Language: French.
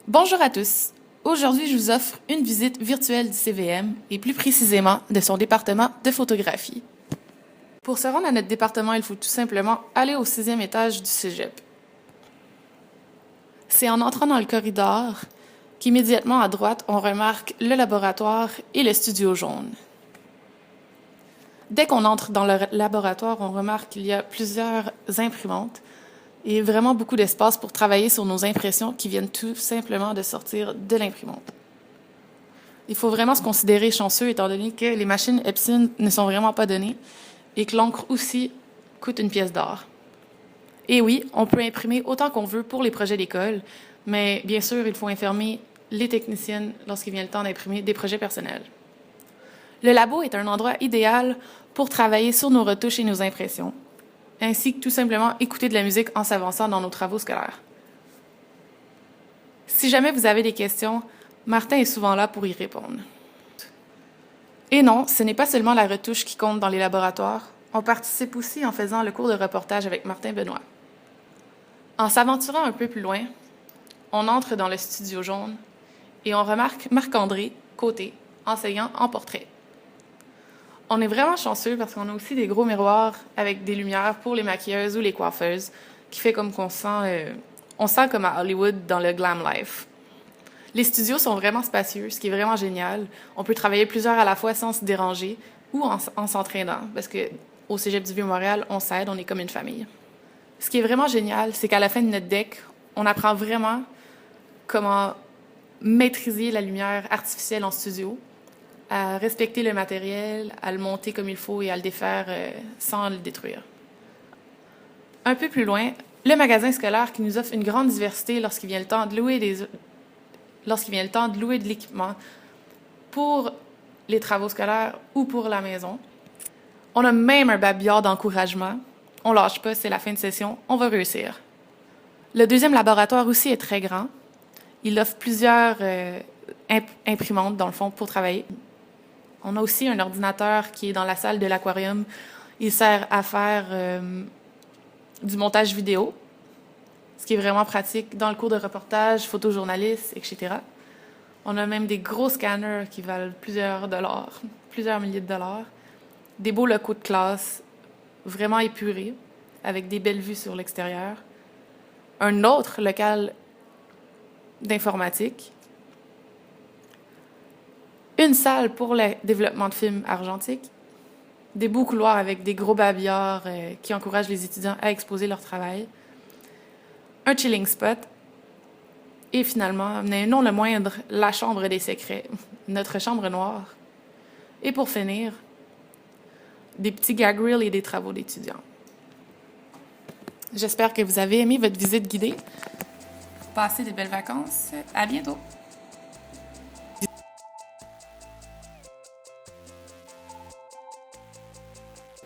Bonjour à tous. Aujourd'hui, je vous offre une visite virtuelle du CVM et plus précisément de son département de photographie. Pour se rendre à notre département, il faut tout simplement aller au 6e étage du cégep. C'est en entrant dans le corridor qu'immédiatement à droite, on remarque le laboratoire et le studio jaune. Dès qu'on entre dans le laboratoire, on remarque qu'il y a plusieurs imprimantes et vraiment beaucoup d'espace pour travailler sur nos impressions qui viennent tout simplement de sortir de l'imprimante. Il faut vraiment se considérer chanceux étant donné que les machines Epson ne sont vraiment pas données et que l'encre aussi coûte une pièce d'or. Et oui, on peut imprimer autant qu'on veut pour les projets d'école, mais bien sûr, il faut informer les techniciennes lorsqu'il vient le temps d'imprimer des projets personnels. Le labo est un endroit idéal pour travailler sur nos retouches et nos impressions, ainsi que tout simplement écouter de la musique en s'avançant dans nos travaux scolaires. Si jamais vous avez des questions, Martin est souvent là pour y répondre. Et non, ce n'est pas seulement la retouche qui compte dans les laboratoires, on participe aussi en faisant le cours de reportage avec Martin Benoît. En s'aventurant un peu plus loin, on entre dans le studio jaune et on remarque Marc-André Côté, enseignant en portrait. On est vraiment chanceux parce qu'on a aussi des gros miroirs avec des lumières pour les maquilleuses ou les coiffeuses, qui fait comme qu'on on sent comme à Hollywood dans le glam life. Les studios sont vraiment spacieux, ce qui est vraiment génial. On peut travailler plusieurs à la fois sans se déranger ou en s'entraînant, parce que au Cégep du Vieux-Montréal, on s'aide, on est comme une famille. Ce qui est vraiment génial, c'est qu'à la fin de notre deck, on apprend vraiment comment maîtriser la lumière artificielle en studio, à respecter le matériel, à le monter comme il faut et à le défaire sans le détruire. Un peu plus loin, le magasin scolaire qui nous offre une grande diversité lorsqu'il vient le temps de louer de l'équipement pour les travaux scolaires ou pour la maison. On a même un babillard d'encouragement. On lâche pas, c'est la fin de session, on va réussir. Le deuxième laboratoire aussi est très grand. Il offre plusieurs imprimantes, dans le fond, pour travailler. On a aussi un ordinateur qui est dans la salle de l'aquarium. Il sert à faire du montage vidéo, ce qui est vraiment pratique dans le cours de reportage, photojournaliste, etc. On a même des gros scanners qui valent plusieurs dollars, plusieurs milliers de dollars. Des beaux locaux de classe, vraiment épurés, avec des belles vues sur l'extérieur. Un autre local d'informatique. Une salle pour le développement de films argentiques, des beaux couloirs avec des gros babillards qui encouragent les étudiants à exposer leur travail, un chilling spot, et finalement, mais non le moindre, la chambre des secrets, notre chambre noire. Et pour finir, des petits gag reels et des travaux d'étudiants. J'espère que vous avez aimé votre visite guidée. Passez de belles vacances. À bientôt!